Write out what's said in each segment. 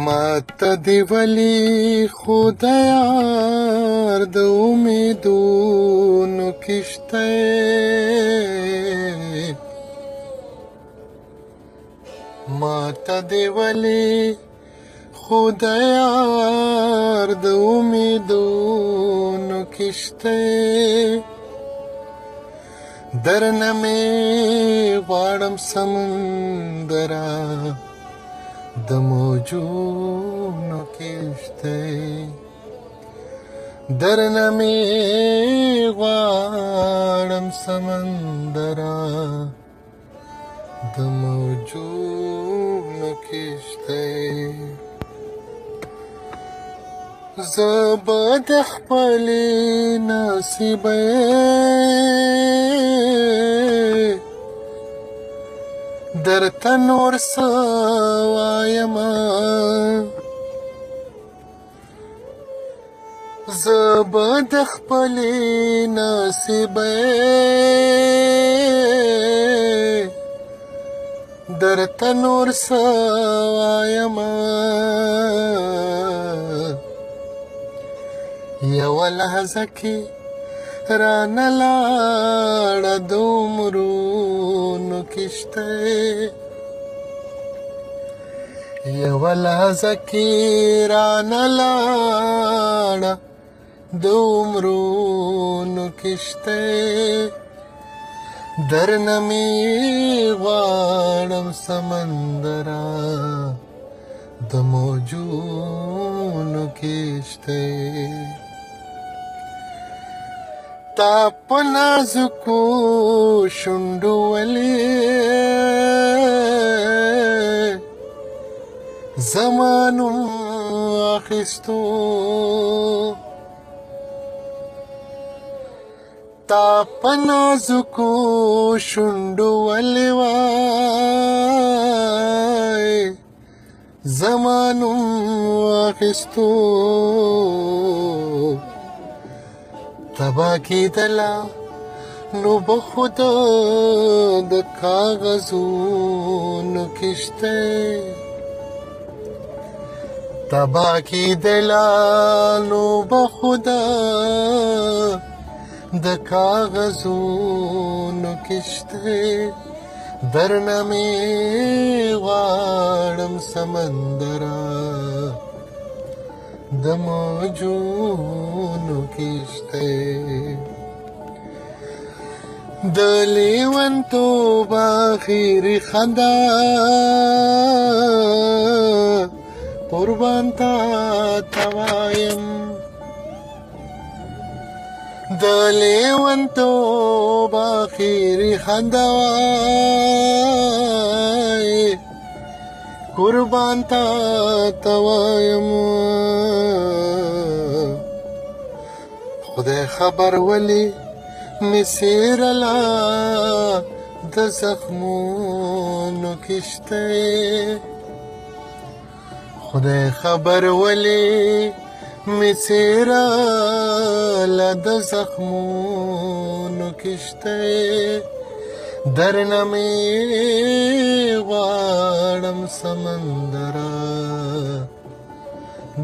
ماته دې ولي خدایار د امیدونو کښته ماته دې ولي خدایار د امیدونو کښته درنه مې غواړم سمندره د موجونو کښته درنه مې غواړم سمندره د موجونو کښته زه به د خپلې نصیبې درته نور څه وایمه زه به د خپلې نصیبې درته نور څه وایمه یوه لحظه کې رانه لاړه د عمرونو کښته یوه لحظه کې رانه لاړه د عمرونو کښته درنه مې غواړم سمندره د موجونو کښته تا په نازکو شونډو ولې زما نوم اخیستو تا په نازکو شونډو ولې وای زما نوم اخیستو تبا کېدله نو به خو د کاغذونو کښته تبا کېدله نو به خو د کاغذونو کښته درنه مې غواړم سمندره د موجونو کښته د لیونتوب اخري خندا قربان تا وایم د لیونتوب اخري خندا قربان تا وایم خدای خبر ولی می څیرله د زخمونو کښته خدای خبر ولی می څیرله د زخمونو کښته درنه مې غواړم سمندره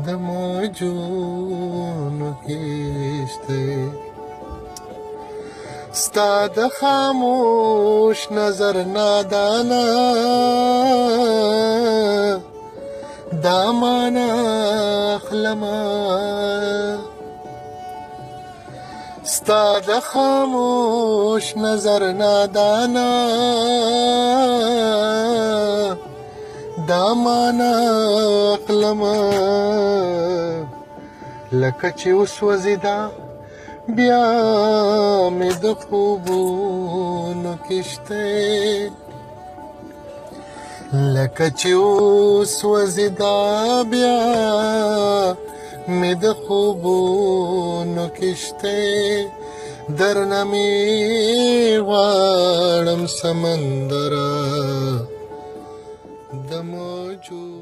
د موجونو کښته ستا د خاموش نظر نادانه دا مانا اخلمه ستا د خاموش نظر نادانه دا مانا اخلمه لکه چې وسوځېده بیا مې د خوبونو کښته لکه چې وسوځېده بیا مې د خوبونو کښته درنه مې غواړم سمندره د موجونو